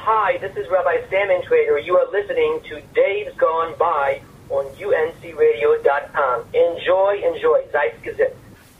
Hi, this is Rabbi Samuel Intrator. You are listening to Dave's Gone By on uncradio.com. Enjoy. Zeitgesetz.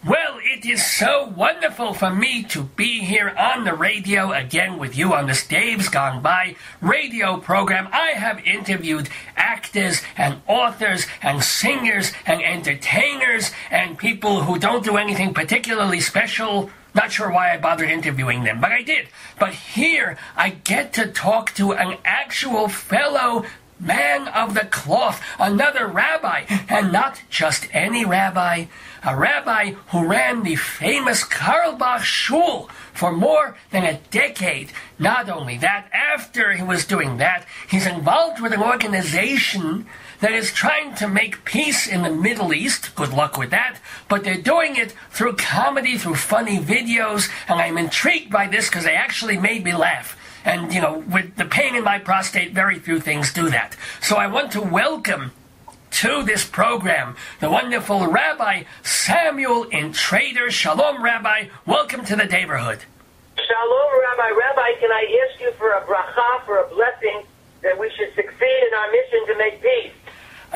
Well, it is so wonderful for me to be here on the radio again with you on this Dave's Gone By radio program. I have interviewed actors and authors and singers and entertainers and people who don't do anything particularly special. Not sure why I bothered interviewing them, but I did. But here I get to talk to an actual fellow man of the cloth, another rabbi, and not just any rabbi, a rabbi who ran the famous Carlebach shul for more than a decade. Not only that, after he was doing that, he's involved with an organization that is trying to make peace in the Middle East. Good luck with that. But they're doing it through comedy, through funny videos, and I'm intrigued by this because they actually made me laugh. And, you know, with the pain in my prostate, very few things do that. So I want to welcome to this program the wonderful Rabbi Samuel Intrator. Shalom, Rabbi. Welcome to the neighborhood. Shalom, Rabbi. Rabbi, can I ask you for a bracha, for a blessing, that we should succeed in our mission to make peace?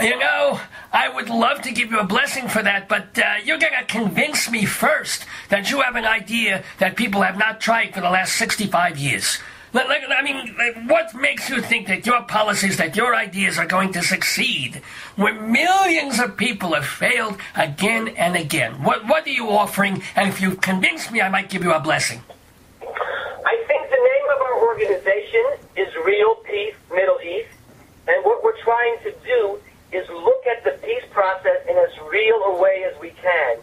You know, I would love to give you a blessing for that, but you're going to convince me first that you have an idea that people have not tried for the last 65 years. I mean, what makes you think that your policies, that your ideas are going to succeed when millions of people have failed again and again? What are you offering? And if you convince me, I might give you a blessing. I think the name of our organization is Real Peace Middle East, and what we're trying to do is look at the peace process in as real a way as we can,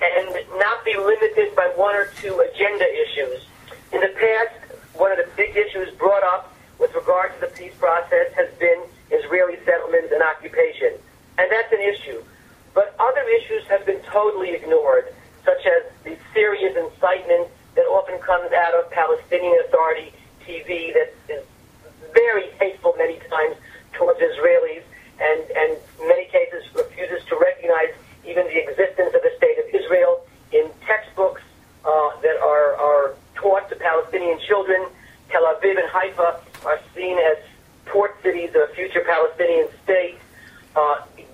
and not be limited by one or two agenda issues. In the past, one of the big issues brought up with regard to the peace process has been Israeli settlements and occupation. And that's an issue. But other issues have been totally ignored, such as the serious incitement that often comes out of Palestinian Authority TV that is very hateful many times towards Israelis, and in many cases refuses to recognize even the existence of the State of Israel in textbooks that are taught to Palestinian children. Tel Aviv and Haifa are seen as port cities of a future Palestinian state.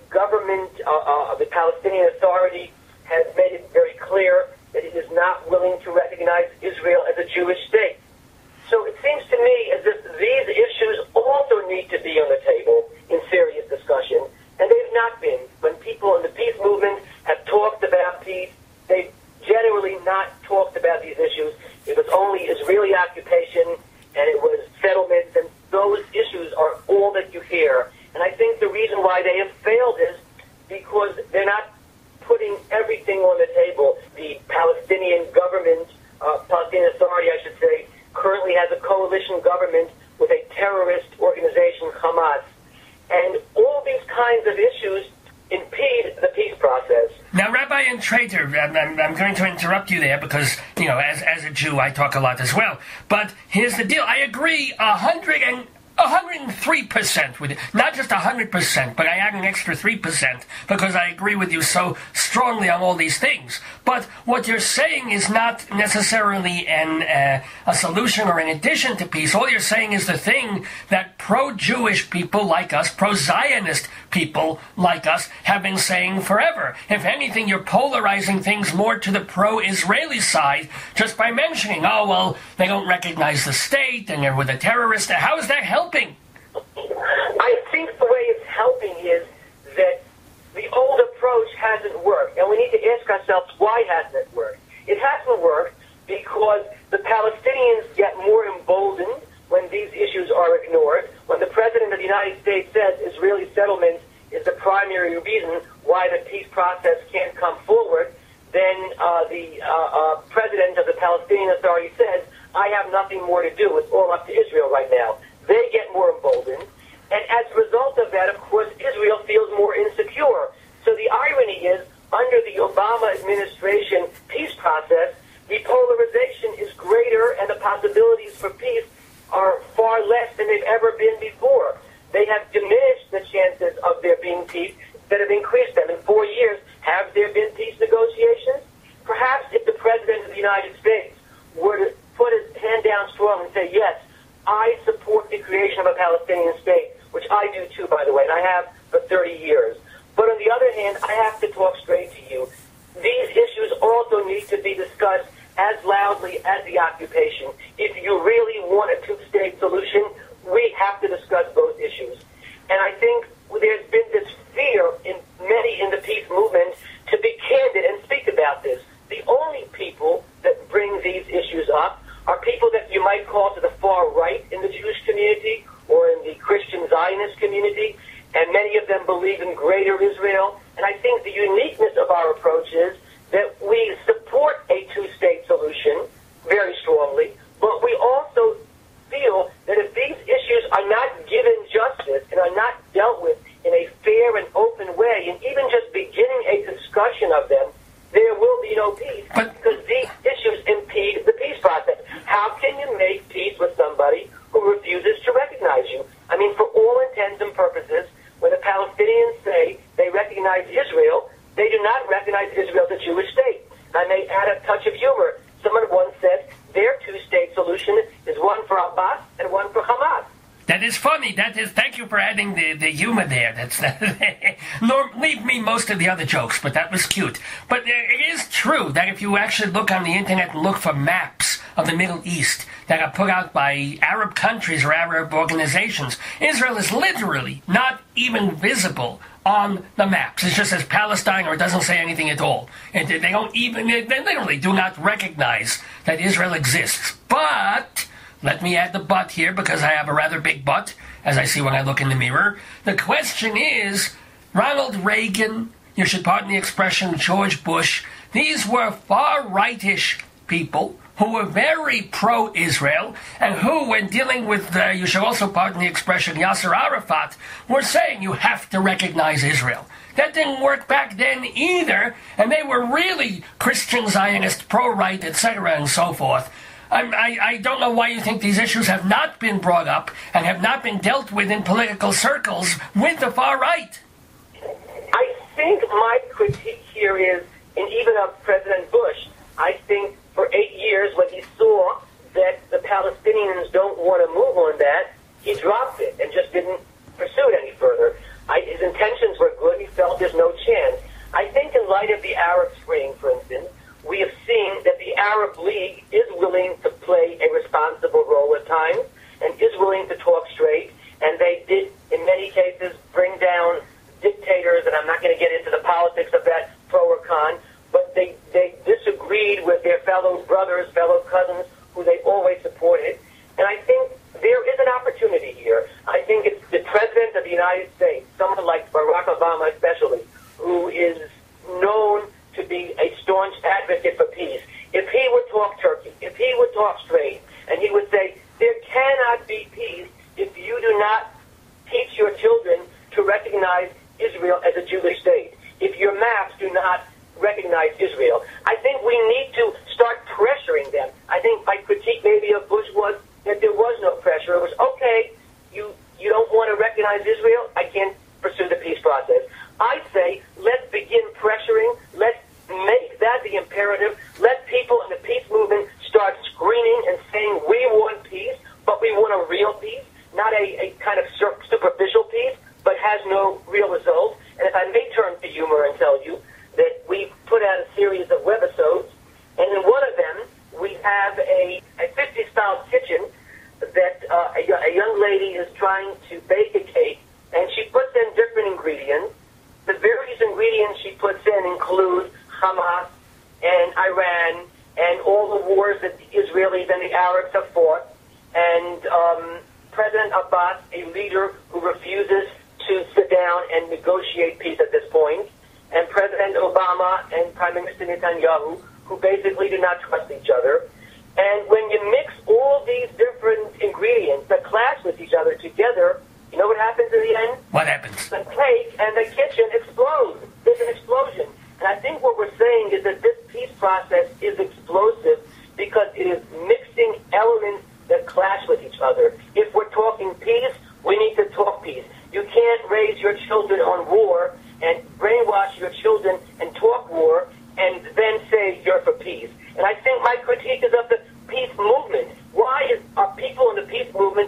Government of the Palestinian Authority has made it very clear that it is not willing to recognize Israel as a Jewish state. So it seems to me as if these issues also need to be on the table in serious discussion, and they've not been. When people in the peace movement have talked about peace, they've generally not talked about these issues. It was only Israeli occupation, and it was settlements, and those issues are all that you hear. And I think the reason why they have failed is because they're not putting everything on the table. The Palestinian government, Palestinian Authority, I should say, currently has a coalition government with a terrorist organization, Hamas. And all these kinds of issues impede the peace process. Now, Rabbi Intrator, I'm going to interrupt you there because, you know, as a Jew, I talk a lot as well. But here's the deal. I agree 103% with it. Not just 100%, but I add an extra 3% because I agree with you so strongly on all these things. But what you're saying is not necessarily a solution or an addition to peace. All you're saying is the thing that pro-Jewish people like us, pro-Zionist people like us, have been saying forever. If anything, you're polarizing things more to the pro-Israeli side just by mentioning, oh, well, they don't recognize the state and they're with a terrorist. How is that helping? I think the way it's helping is that the old approach hasn't worked, and we need to ask ourselves, why hasn't it worked? It hasn't worked because the Palestinians get more emboldened when these issues are ignored. When the President of the United States says Israeli settlements is the primary reason why the peace process can't come forward, then the President of the Palestinian Authority says, I have nothing more to do. It's all up to Israel right now. They get more emboldened. And as a result of that, of course, Israel feels more insecure. So the irony is, under the Obama administration peace process, the polarization is greater and the possibilities for peace are far less than they've ever been before. They have diminished the chances of there being peace instead of increased them. In 4 years, have there been peace negotiations? Perhaps if the President of the United States were to put his hand down strong and say, yes, I support the creation of a Palestinian state, which I do too, by the way, and I have for 30 years. But on the other hand, I have to talk straight to you. These issues also need to be discussed as loudly as the occupation. If you really want a two-state solution, we have to discuss both issues. And I think there's been this fear in many in the peace movement to be candid and speak about this. The only people that bring these issues up are people that you might call to the far right in the Jewish community or in the Christian Zionist community, and many of them believe in greater Israel. And I think the uniqueness of our approach is that we support a two-state solution very strongly, but we also feel that if these issues are not given justice and are not dealt with in a fair and open way, and even just beginning a discussion of them, there will be no peace, because these issues impede the peace process. How can you make peace with somebody who refuses to recognize you? I mean, for all intents and purposes, when the Palestinians say they recognize Israel, they do not recognize Israel as a Jewish state. I may add a touch of humor. Someone once said their two-state solution is one for Abbas and one for Hamas. That is funny. Thank you for adding the humor there. That's leave me most of the other jokes, but that was cute. But it is true that if you actually look on the internet and look for maps of the Middle East that are put out by Arab countries or Arab organizations, Israel is literally not even visible on the maps. It just says Palestine, or it doesn't say anything at all. And they literally do not recognize that Israel exists. But let me add the but here, because I have a rather big but, as I see when I look in the mirror. The question is, Ronald Reagan, you should pardon the expression, George Bush, these were far-rightish people who were very pro-Israel, and who, when dealing with, you should also pardon the expression, Yasser Arafat, were saying you have to recognize Israel. That didn't work back then either, and they were really Christian Zionist, pro-right, etc., and so forth. I don't know why you think these issues have not been brought up and have not been dealt with in political circles with the far right. I think my critique here is, and even of President Bush, I think for 8 years when he saw that the Palestinians don't want to move on that, he dropped it and just didn't pursue it any further. His intentions were good. He felt there's no chance. I think in light of the Arab Spring, for instance, we have seen that the Arab League is willing to play a responsible role at times and is willing to talk straight, and they did, in many cases, bring down dictators, and I'm not going to get into the politics of that, pro or con, but they disagreed with their fellow brothers, fellow cousins, who they always supported. And I think there is an opportunity here. I think it's the President of the United States, someone like Barack Obama especially, who is known to be a staunch advocate for peace. If he would talk Turkey, if he would talk straight, and he would say, there cannot be peace if you do not teach your children to recognize Israel as a Jewish state, if your maps do not recognize Israel. I think we need to start pressuring them. I think my critique maybe of Bush was that there was no pressure. It was, okay, you don't want to recognize Israel, I can't pursue the peace process. I say, let's begin pressuring, let's make that the imperative, let people in the peace movement start screaming and saying, we want peace, but we want a real peace, not a kind of superficial peace, but has no real results. And if I may turn to humor and tell you that we put out a series of webisodes, and in one of them, we have a 50s-style kitchen that a young lady is trying to bake a cake, and she puts in different ingredients. The various ingredients she puts in include Hamas and Iran and all the wars that the Israelis and the Arabs have fought, and President Abbas, a leader who refuses to sit down and negotiate peace at this point, and President Obama and Prime Minister Netanyahu, who basically do not trust each other. And when you mix all these different ingredients that clash with each other together, you know what happens in the end? What happens? The cake and the kitchen explode. There's an explosion. And I think what we're saying is that this peace process is explosive because it is mixing elements that clash with each other. If we're talking peace, we need to talk peace. You can't raise your children on war and brainwash your children and talk war and then say you're for peace. And I think my critique is of the peace movement. Why are people in the peace movement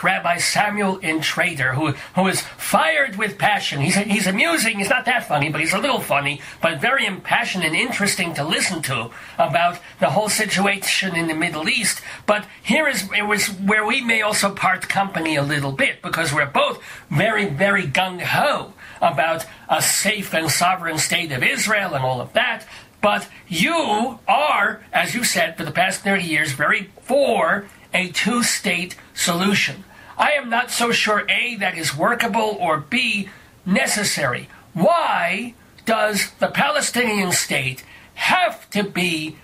Rabbi Samuel Intrator, who is fired with passion. He's amusing. He's not that funny, but he's a little funny, but very impassioned and interesting to listen to about the whole situation in the Middle East. But it was where we may also part company a little bit, because we're both very, very gung-ho about a safe and sovereign state of Israel and all of that. But you are, as you said, for the past 30 years, very for a two-state solution. I am not so sure, A, that is workable, or B, necessary. Why does the Palestinian state have to be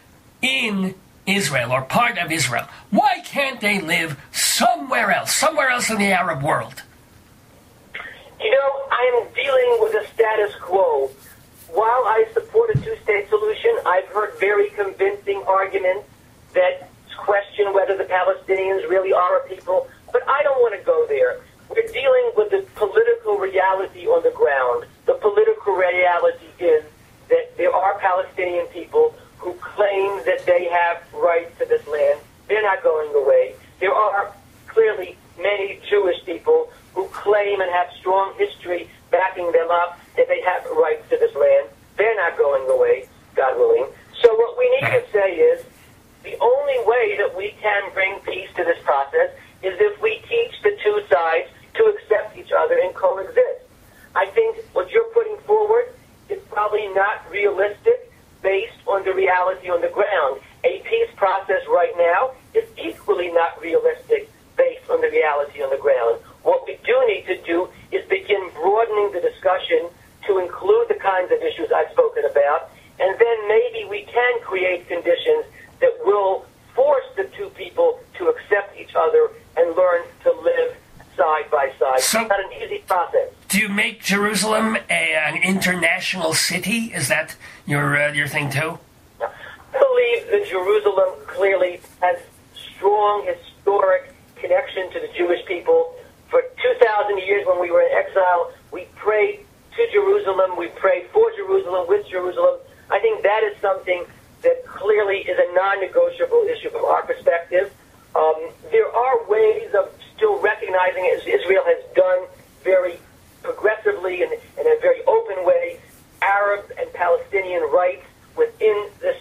in Israel, or part of Israel? Why can't they live somewhere else in the Arab world? You know, I'm dealing with a status quo. While I support a two-state solution, I've heard very convincing arguments that question whether the Palestinians really are a people, but I don't want to go there. We're dealing with the political reality on the ground. The political reality is that there are Palestinian people who claim that they have rights to this land. They're not going away. There are clearly many Jewish people who claim and have strong history backing them up that they have rights to this land. They're not going away, God willing. So what we need to say is the only way that we can bring peace to this process is if we teach the two sides to accept each other and coexist. I think what you're putting forward is probably not realistic based on the reality on the ground. A peace process right now is equally not realistic based on the reality on the ground. What we do need to do is begin broadening the discussion to include the kinds of issues I've spoken about, and then maybe we can create conditions that will force the two people to accept each other and learn to live side by side. So, it's not an easy process. Do you make Jerusalem an international city? Is that your thing too? I believe that Jerusalem clearly has strong historic connection to the Jewish people. For 2,000 years when we were in exile, we prayed to Jerusalem, we prayed for Jerusalem, with Jerusalem. I think that is something that clearly is a non-negotiable issue from our perspective. There are ways of still recognizing, as Israel has done very progressively and in a very open way, Arab and Palestinian rights within the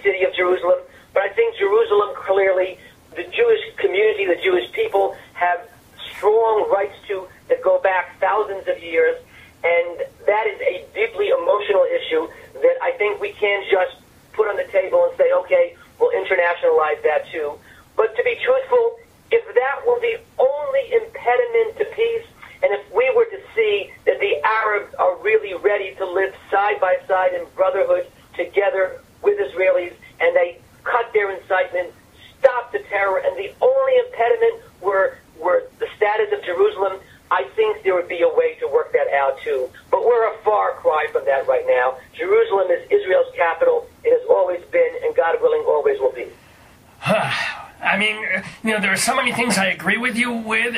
city of Jerusalem. But I think Jerusalem clearly, the Jewish community, the Jewish people have strong rights to that go back thousands of years, and that is a deeply emotional issue that I think we can't just put on the table and say, okay, we'll internationalize that too. But to be truthful, if that were the only impediment to peace, and if we were to see that the Arabs are really ready to live side by side in brotherhood together with Israelis, and they cut their incitement, stop the terror, and the only impediment were the status of Jerusalem, I think there would be a way to work that out too. But we're a far cry from that right now. Jerusalem is Israel's capital. It has always been, and God willing, always will be. I mean, there are so many things I agree with you with,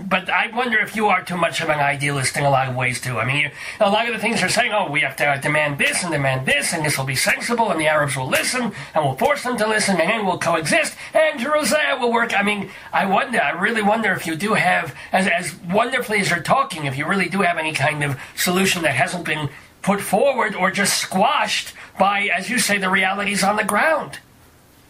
but I wonder if you are too much of an idealist in a lot of ways too. I mean, a lot of the things are saying, oh, we have to demand this, and this will be sensible, and the Arabs will listen, and we'll force them to listen, and then we'll coexist, and Jerusalem will work. I mean, I really wonder if you do have, as wonderfully as you're talking, if you really do have any kind of solution that hasn't been put forward or just squashed by, as you say, the realities on the ground.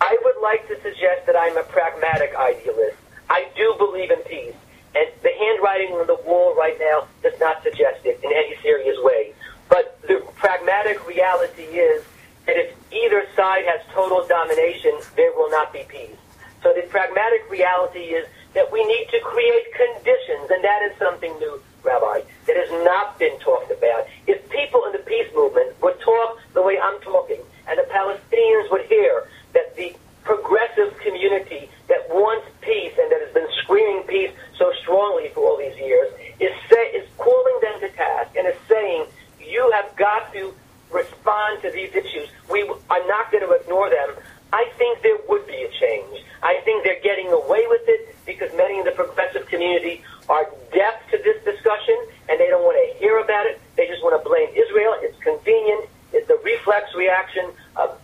I would like to suggest that I'm a pragmatic idealist. I do believe in peace, and the handwriting on the wall right now does not suggest it in any serious way. But the pragmatic reality is that if either side has total domination, there will not be peace. So the pragmatic reality is that we need to create conditions, and that is something new, Rabbi, that has not been talked about. If people in the peace movement would talk the way I'm talking, and the Palestinians would hear that the progressive community that wants peace and that has been screaming peace so strongly for all these years is calling them to task and is saying, you have got to respond to these issues. We are not going to ignore them. I think there would be a change. I think they're getting away with it because many in the progressive community are deaf to this discussion and they don't want to hear about it. They just want to blame Israel. It's convenient. It's a reflex reaction of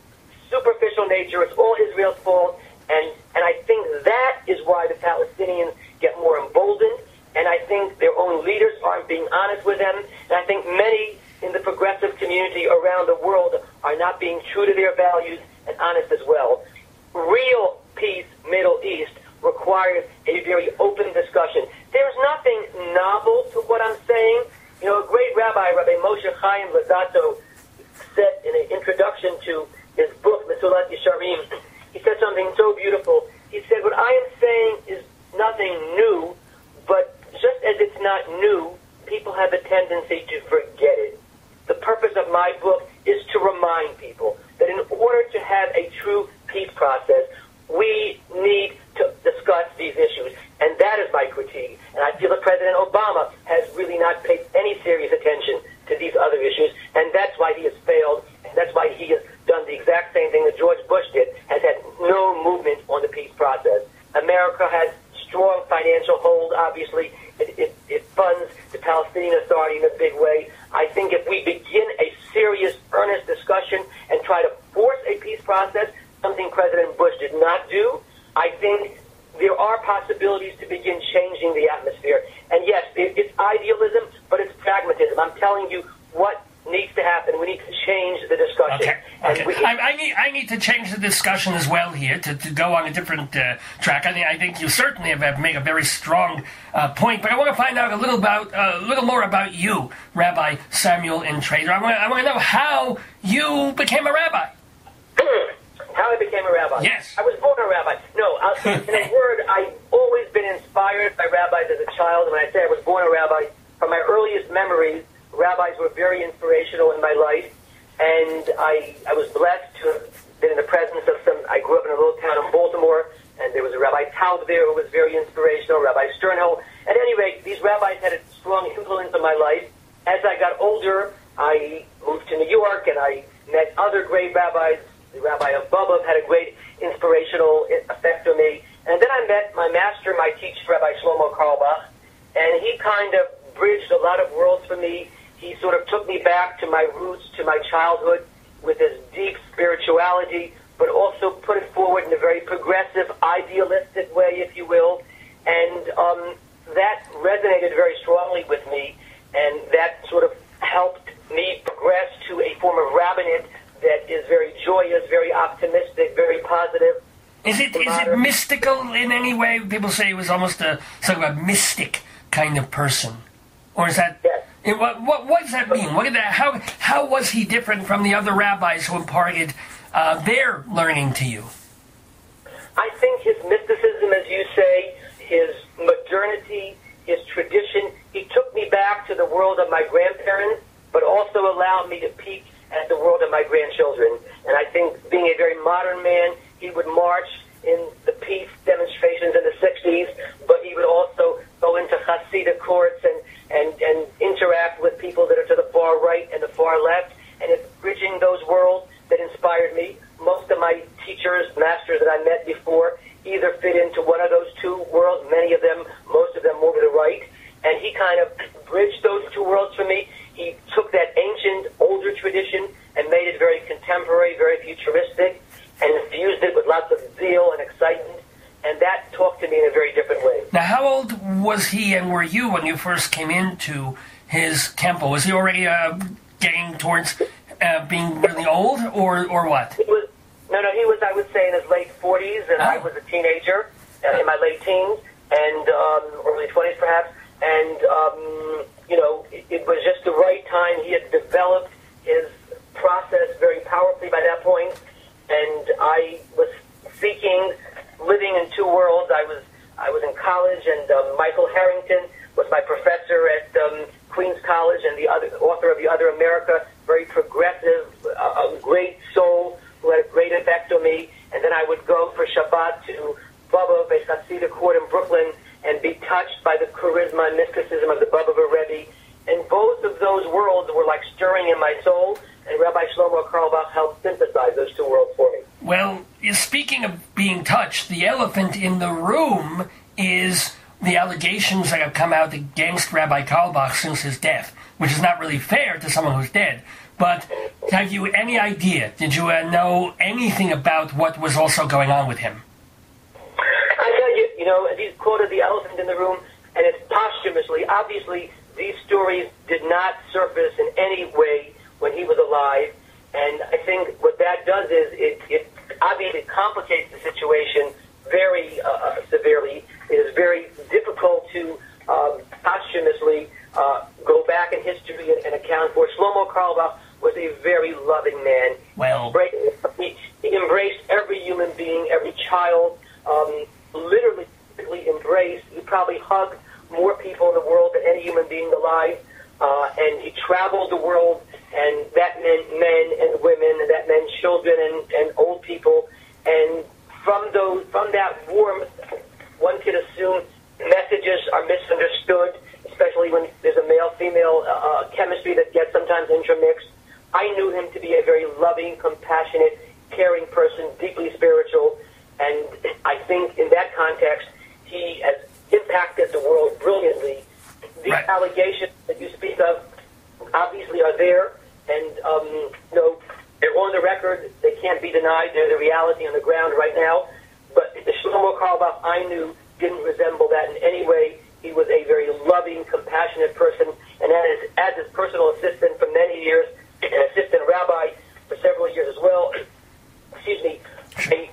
superficial nature. It's all Israel's fault, and I think that is why the Palestinians get more emboldened community around the world are not being true to their values and honest as well. Real peace, Middle East, requires a very open discussion. There's nothing novel to what I'm saying. You know, a great rabbi, Rabbi Moshe Chaim Luzzatto, said in an introduction to his book, Mesulat Yesharim, he said something so beautiful. He said, what I am saying is nothing new, but just as it's not new, people have a tendency to forget it. The purpose of my book is to remind people that in order to have a true peace process, we need to discuss these issues. And that is my critique. And I feel that President Obama has really not paid any serious attention to these other issues. And that's why he has failed. And that's why he has done the exact same thing that George Bush did, has had no movement on the peace process. America has strong financial hold, obviously. It funds the Palestinian Authority in a big way. I think if we begin a serious, earnest discussion and try to force a peace process, something President Bush did not do, I think there are possibilities to begin changing the atmosphere. And yes, it's idealism, but it's pragmatism. I'm telling you what needs to happen. We need to change the discussion. Okay. I need to change the discussion as well here to go on a different track. I think you certainly have made a very strong point, but I want to find out a little more about you, Rabbi Samuel Intrator. I want to know how you became a rabbi. How I became a rabbi? Yes. I was born a rabbi. No, in a word, I've always been inspired by rabbis as a child. And when I say I was born a rabbi, from my earliest memories, rabbis were very inspirational in my life. And I was blessed to have been in the presence of some. I grew up in a little town in Baltimore, and there was a Rabbi Taub there who was very inspirational, Rabbi Sternhold. At any rate, these rabbis had a strong influence on my life. As I got older, I moved to New York, and I met other great rabbis. The Rabbi of Bobov had a great inspirational effect on me. And then I met my master, my teacher, Rabbi Shlomo Carlebach, and he kind of bridged a lot of worlds for me. He sort of took me back to my roots, to my childhood, with his deep spirituality, but also put it forward in a very progressive, idealistic way, if you will. And that resonated very strongly with me, and that sort of helped me progress to a form of rabbinate that is very joyous, very optimistic, very positive. Is it mystical in any way? People say he was almost a sort of a mystic kind of person, or is that? Yes. What does that mean? How was he different from the other rabbis who imparted their learning to you? I think his mysticism, as you say, his modernity, his tradition, he took me back to the world of my grandparents, but also allowed me to peek at the world of my grandchildren. And I think being a very modern man, he would march in the peace demonstrations in the 60s, but he would also go into Hasidic courts and interact with people that are to the far right and the far left. And it's bridging those worlds that inspired me. Most of my teachers, masters that I met before, either fit into one of those two worlds, many of them, most of them more to the right. And he kind of bridged those two worlds for me. He took that ancient, older tradition and made it very contemporary, very futuristic, and infused it with lots of zeal and excitement. And that talked to me in a very different way. Now, how old was he and were you when you first came into his temple? Was he already getting towards being really old, or what? He was, he was, I would say, in his late 40s, and I was a teenager in my late teens, and early 20s perhaps. And, it was just the right time. He had developed his process very powerfully by that point, and I was seeking, living in two worlds. I was in college, and Michael Harrington was my professor at Queens College, and the author of The Other America, very progressive, a great soul who had a great effect on me. And then I would go for Shabbat to Bobov, a Hasidic court in Brooklyn, and be touched by the charisma and mysticism of the Bobover Rebbe. And both of those worlds were like stirring in my soul, and Rabbi Shlomo Carlebach helped synthesize those two worlds for me. Well, speaking of being touched, the elephant in the room is the allegations that have come out against Rabbi Carlebach since his death, which is not really fair to someone who's dead. But have you any idea? Did you know anything about what was also going on with him? I tell you, as he's quoted the elephant in the room, and it's posthumously. Obviously, these stories did not surface in any way when he was alive. And I think what that does is it obviously complicates the situation very severely. It is very difficult to posthumously go back in history and account for. Shlomo Carlebach was a very loving man. Well, he embraced every human being, every child, literally embraced. He probably hugged more people in the world than any human being alive. And he traveled the world, and that meant men and women, and that meant children and old people. And from that warmth, one could assume messages are misunderstood, especially when there's a male-female chemistry that gets sometimes intermixed. I knew him to be a very loving, compassionate, caring person, deeply spiritual, and I think in that context, he has impacted the world brilliantly. The allegations that you speak of obviously are there, and they're on the record. They can't be denied. They're the reality on the ground right now. But the Shlomo Carlebach I knew didn't resemble that in any way. He was a very loving, compassionate person, and as his personal assistant for many years, an assistant rabbi for several years as well. Excuse me. I did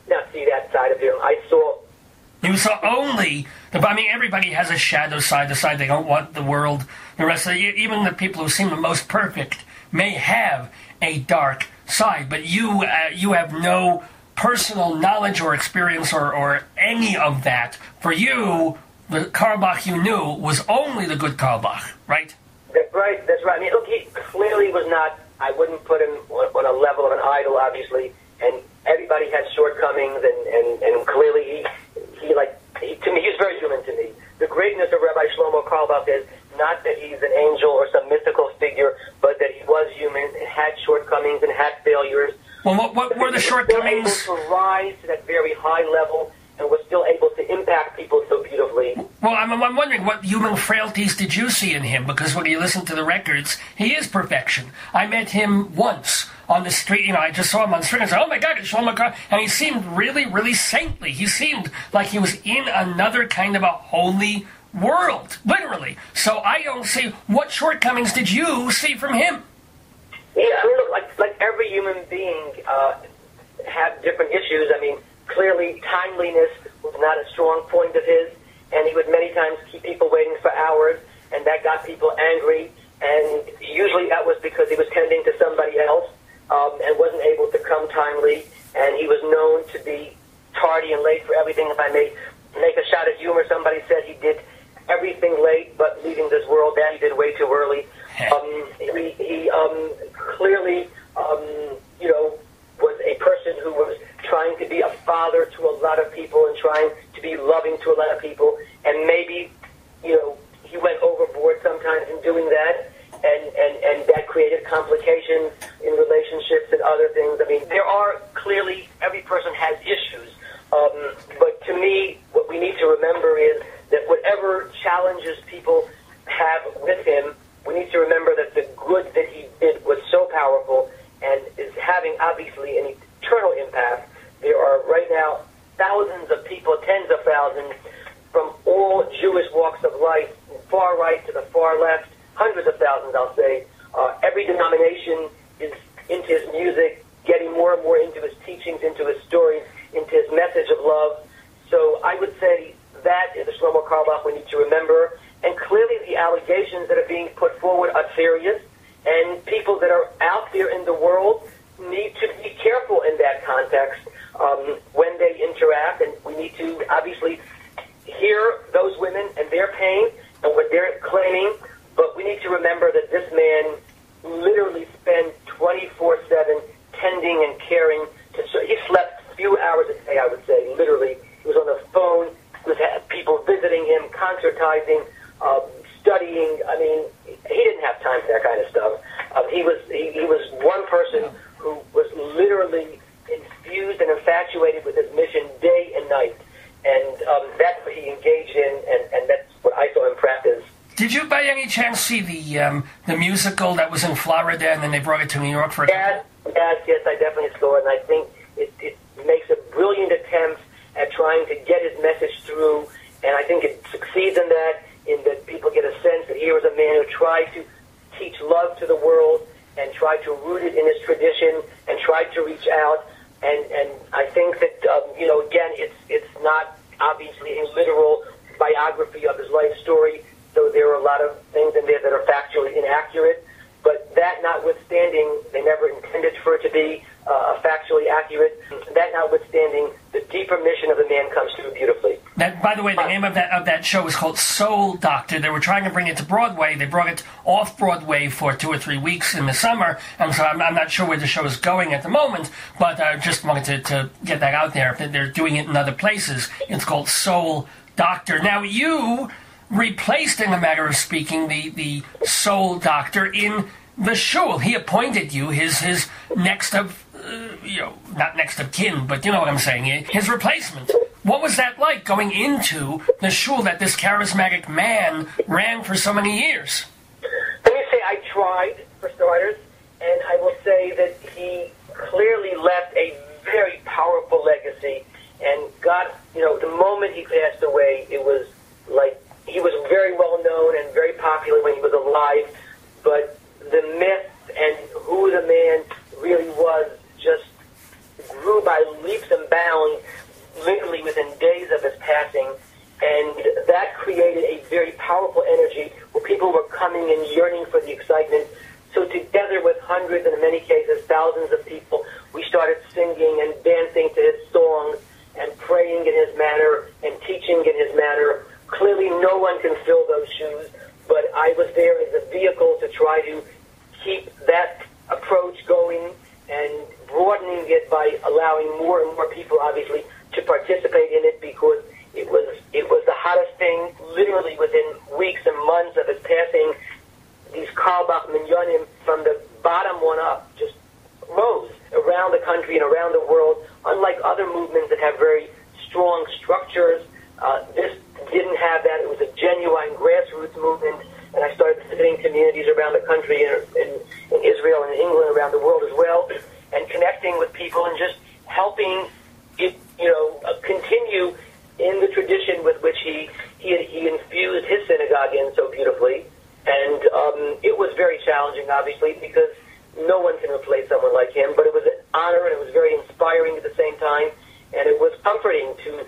not see that side of him. You saw only everybody has a shadow side, the side they don't want the world. The rest of even the people who seem the most perfect may have a dark side, but you have no personal knowledge or experience or any of that. For you, the Carlebach you knew was only the good Carlebach, right? That's right. That's right. I mean, look, he clearly was not. I wouldn't put him on a level of an idol, obviously, and everybody has shortcomings, and clearly to me, he's very human to me. The greatness of Rabbi Shlomo Carlebach is not that he's an angel or some mystical figure, but that he was human and had shortcomings and had failures. Well, what were the shortcomings? He was able to rise to that very high level and was still able to impact people so beautifully. Well, I'm wondering what human frailties did you see in him? Because when you listen to the records, he is perfection. I met him once on the street. I just saw him on the street and I said, oh my God, it's Shlomo Carlebach. And he seemed really, really saintly. He seemed like he was in another kind of a holy world, literally. So I don't see, what shortcomings did you see from him? Yeah, I mean, look, like every human being have different issues. I mean, clearly timeliness was not a strong point of his, and he would many times keep people waiting for hours, and that got people angry, and usually that was because he was tending to somebody else and wasn't able to come timely, and he was known to be tardy and late for everything. If I may make a shot at humor, somebody said he did everything late but leaving this world, that he did way too early. He clearly, was a person who was trying to be a father to a lot of people and trying to be loving to a lot of people, and maybe, he went overboard sometimes in doing that, and that created complications in relationships and other things. I mean, there are clearly, every person has issues, but to me, what we need to remember is that whatever challenges people have with him, we need to remember that the good that he did was so powerful and is having, obviously, an eternal impact. There are right now thousands of people, tens of thousands, from all Jewish walks of life, far right to the far left, hundreds of thousands, I'll say. Every denomination is into his music, getting more and more into his teachings, into his stories, into his message of love. So I would say that is the Shlomo Carlebach we need to remember. And clearly the allegations that are being put forward are serious, and people that are out there in the world need to be careful in that context when they interact, and we need to obviously hear those women and their pain and what they're claiming, but we need to remember that this man literally spent 24/7 tending and caring. He slept a few hours a day, I would say, literally. He was on the phone, he was people visiting him, concertizing, studying. I mean, he didn't have time for that kind of stuff. He was one person who was literally infused and infatuated with his mission day and night, and that's what he engaged in, and that's what I saw him practice. Did you, by any chance, see the musical that was in Florida, and then they brought it to New York for a couple? Yes, I definitely saw it, and I think it makes a brilliant attempt at trying to get his message through, and I think it succeeds in that people get a sense that here was a man who tried to teach love to the world and tried to root it in his tradition and tried to reach out. And I think that, again, it's not obviously a literal biography of his life story, so there are a lot of things in there that are factually inaccurate. But that notwithstanding, they never intended for it to be factually accurate. That notwithstanding, the deeper mission of the man comes through beautifully. That, by the way, the name of that show is called Soul Doctor. They were trying to bring it to Broadway. They brought it off Broadway for 2 or 3 weeks in the summer, and so I'm not sure where the show is going at the moment, but I just wanted to get that out there. If they're doing it in other places, it's called Soul Doctor. Now, you replaced, in a matter of speaking, the Soul Doctor in the shul. He appointed you his next of, not next of kin, but you know what I'm saying, his replacement. What was that like, going into the shul that this charismatic man ran for so many years? Let me say I tried, for starters, and I will say that he clearly left a very powerful legacy, and the moment he passed away, it was like, he was very well known and very popular when he was alive, but the myth and who the man really was just grew by leaps and bounds, literally within days of his passing, and that created a very powerful energy where people were coming and yearning for the excitement. So together with hundreds, and in many cases thousands of people, we started singing and dancing to his songs and praying in his manner and teaching in his manner. Clearly no one can fill those shoes, but I was there as a vehicle to try to keep that approach going and broadening it by allowing more and more people, obviously, to participate in it, because it was the hottest thing. Literally within weeks and months of his passing, these Carlebach minyanim from the bottom one up just rose around the country and around the world. Unlike other movements that have very strong structures, this didn't have that. It was a genuine grassroots movement, and I started visiting communities around the country in Israel and England, around the world as well, and connecting with people and just helping it, continue in the tradition with which he infused his synagogue in so beautifully. And it was very challenging, obviously, because no one can replace someone like him, but it was an honor, and it was very inspiring at the same time, and it was comforting to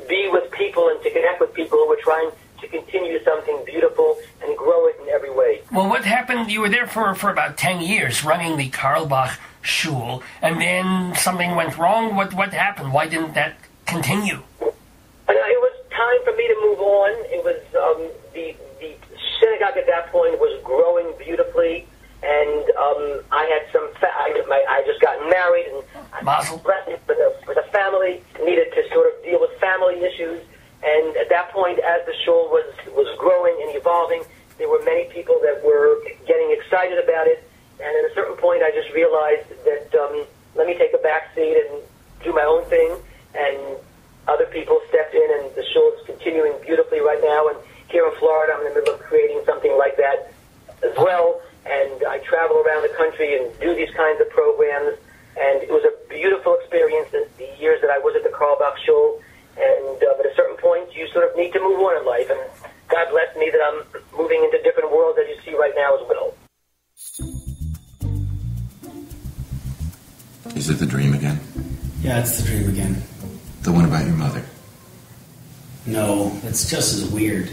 be with people and to connect with people who were trying to continue something beautiful and grow it in every way. Well, what happened? You were there for about 10 years running the Carlebach shul, and then something went wrong. What happened? Why didn't that continue? It was time for me to move on. It was the synagogue at that point was growing beautifully, and I had I just gotten married, and Mazel. with a family, needed to sort of deal with family issues. And at that point, as the shul was growing and evolving, there were many people that were getting excited about it. And at a certain point, I just realized that let me take a back seat and do my own thing. And other people stepped in, and the shul is continuing beautifully right now. And here in Florida, I'm in the middle of creating something like that as well. And I travel around the country and do these kinds of programs. And it was a beautiful experience in the years that I was at the Carlebach shul. And at a certain point, you sort of need to move on in life. And God bless me that I'm moving into different worlds, as you see right now as well. Is it the dream again? Yeah, it's the dream again. The one about your mother? No, it's just as weird.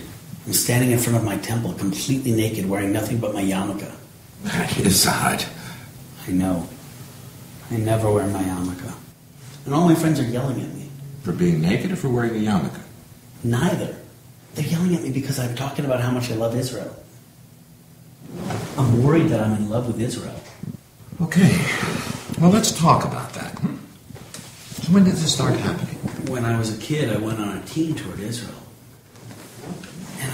I'm standing in front of my temple, completely naked, wearing nothing but my yarmulke. That is odd. I know. I never wear my yarmulke. And all my friends are yelling at me. For being naked or for wearing a yarmulke? Neither. They're yelling at me because I'm talking about how much I love Israel. I'm worried that I'm in love with Israel. Okay. Well, let's talk about that. So when did this start happening? When I was a kid, I went on a teen tour to Israel. And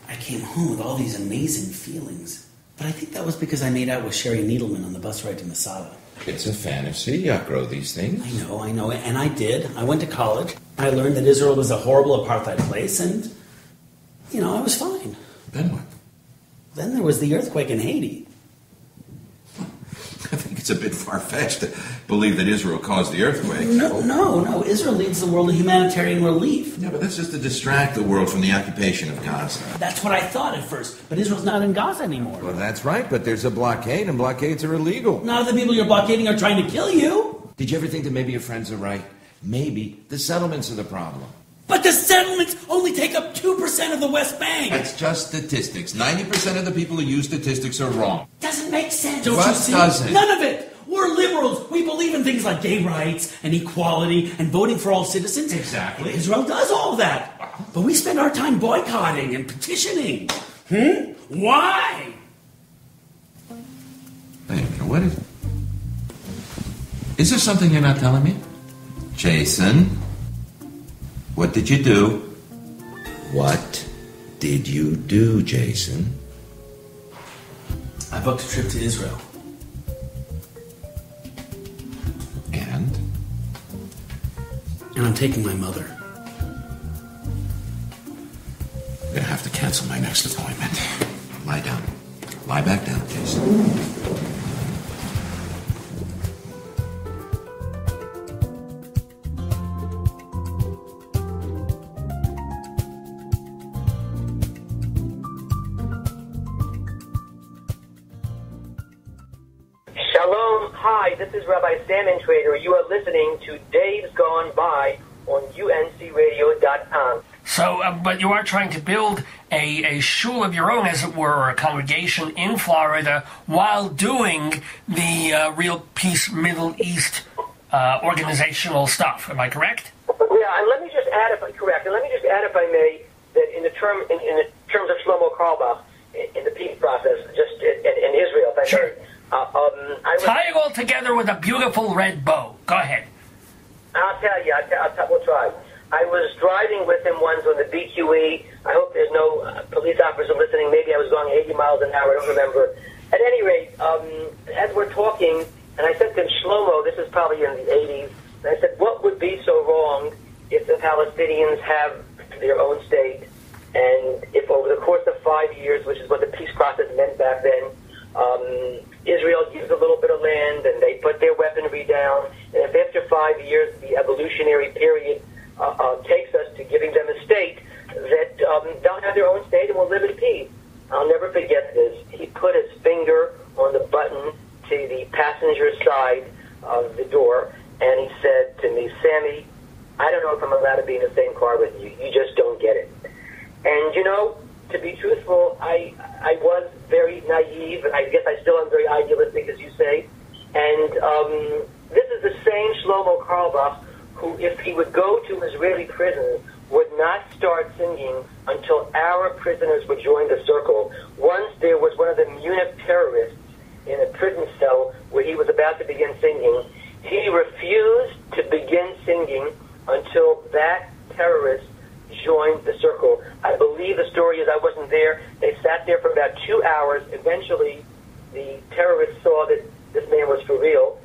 I came home with all these amazing feelings. But I think that was because I made out with Sherry Needleman on the bus ride to Masada. It's a fantasy. You outgrow these things. I know. And I did. I went to college. I learned that Israel was a horrible apartheid place, and, I was fine. Then what? Then there was the earthquake in Haiti. I think It's a bit far-fetched to believe that Israel caused the earthquake. No. Israel leads the world in humanitarian relief. Yeah, but that's just to distract the world from the occupation of Gaza. That's what I thought at first, but Israel's not in Gaza anymore. Well, that's right, but there's a blockade, and blockades are illegal. None of the people you're blockading are trying to kill you. Did you ever think that maybe your friends are right? Maybe the settlements are the problem. But the settlements only take up 2% of the West Bank. That's just statistics. 90% of the people who use statistics are wrong. Doesn't make sense. What doesn't? None of it. We're liberals. We believe in things like gay rights and equality and voting for all citizens. Exactly. Israel does all that. But we spend our time boycotting and petitioning. Why? Wait a minute, what is there something you're not telling me? Jason, what did you do? What did you do, Jason? I booked a trip to Israel. And I'm taking my mother. I'm gonna have to cancel my next appointment. Lie down. Lie back down, Jason. Shalom. Hi, this is Rabbi Samuel Intrator. You are listening to Dave's Gone By on uncradio.com. So, but you are trying to build a shul of your own, as it were, or a congregation in Florida, while doing the Real Peace Middle East organizational stuff. Am I correct? Yeah, and let me just add, if I may, that in the terms of Shlomo Carlebach, in the peace process, just in Israel, if I Sure. may, Tie it all together with a beautiful red bow. Go ahead. I'll tell you. We'll try. I was driving with him once on the BQE. I hope there's no police officer listening. Maybe I was going 80 miles an hour. I don't remember. At any rate, as we're talking, and I said to him, Shlomo, this is probably in the 80s, and I said, what would be so wrong if the Palestinians have their own state, and if over the course of 5 years, which is what the peace process meant back then, Israel gives a little bit of land, and they put their weaponry down, and if after 5 years the evolutionary period takes us to giving them a state, that they'll have their own state and will live in peace. I'll never forget this. He put his finger on the button to the passenger side of the door, and he said to me, Sammy, I don't know if I'm allowed to be in the same car with you. You just don't get it. And, to be truthful, I was very naive, and I guess I still am very idealistic, as you say. And this is the same Shlomo Carlebach who, if he would go to Israeli prisons, would not start singing until our prisoners would join the circle. Once there was one of the Munich terrorists in a prison cell where he was about to begin singing. He refused to begin singing until that terrorist joined the circle. I believe the story is, I wasn't there. They sat there for about 2 hours. Eventually, the terrorist saw that this man was for real,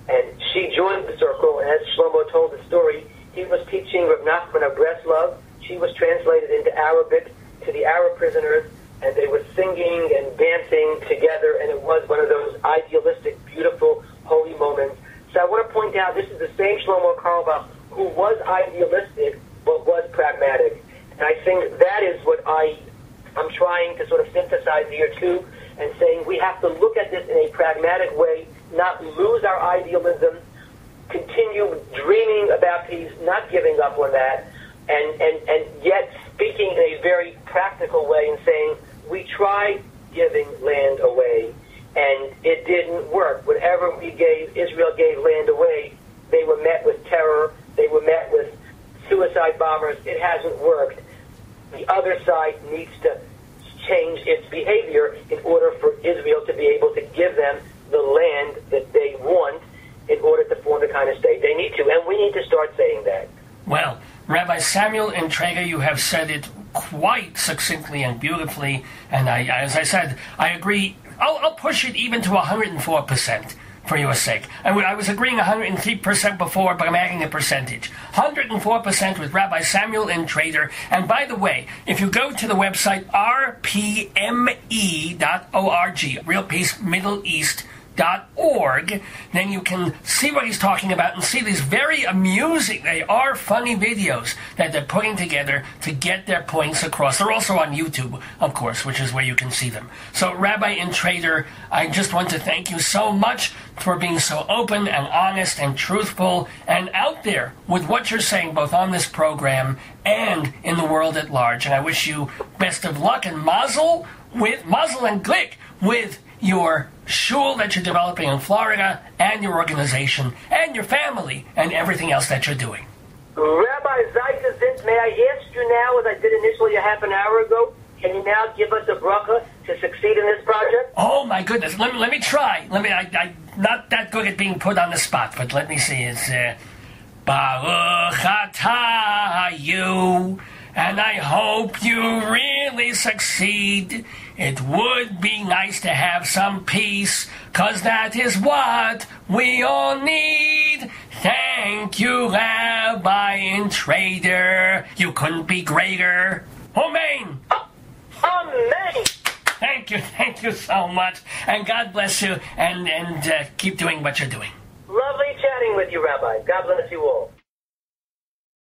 and she joined the circle. And as Shlomo told the story, he was teaching Rav Nachman of Breslov. She was translated into Arabic to the Arab prisoners, and they were singing and dancing together, and it was one of those idealistic, beautiful, holy moments. So I want to point out, this is the same Shlomo Carlebach who was idealistic, but was pragmatic. And I think that is what I'm trying to sort of synthesize here, too, and saying we have to look at this in a pragmatic way, not lose our idealism, continue dreaming about peace, not giving up on that, and yet speaking in a very practical way and saying, we tried giving land away, and it didn't work. Whenever Israel gave land away, they were met with terror, they were met with suicide bombers. It hasn't worked. The other side needs to change its behavior in order for Israel to be able to give them the land that they want in order to form the kind of state they need to. And we need to start saying that. Well, Rabbi Samuel Intrator, you have said it quite succinctly and beautifully, and as I said, I agree. I'll push it even to 104% for your sake. I was agreeing 103% before, but I'm adding a percentage. 104% with Rabbi Samuel Intrator. And by the way, if you go to the website rpme.org, Real Peace Middle East TotalTheater.org, then you can see what he's talking about and see these very amusing, they are funny videos that they're putting together to get their points across. They're also on YouTube, of course, which is where you can see them. So, Rabbi Intrator, I just want to thank you so much for being so open and honest and truthful and out there with what you're saying, both on this program and in the world at large. And I wish you best of luck and mazel and glick with your shul that you're developing in Florida and your organization and your family and everything else that you're doing. Rabbi Zeitazint, may I ask you now, as I did initially a half an hour ago, can you now give us a bracha to succeed in this project? Oh, my goodness. Let me try. I'm not that good at being put on the spot, but let me see. It's Baruch atah you, and I hope you really succeed. It would be nice to have some peace, 'cause that is what we all need. Thank you, Rabbi Intrator. You couldn't be greater. Amen. Amen. Thank you so much, and God bless you, and keep doing what you're doing. Lovely chatting with you, Rabbi. God bless you all.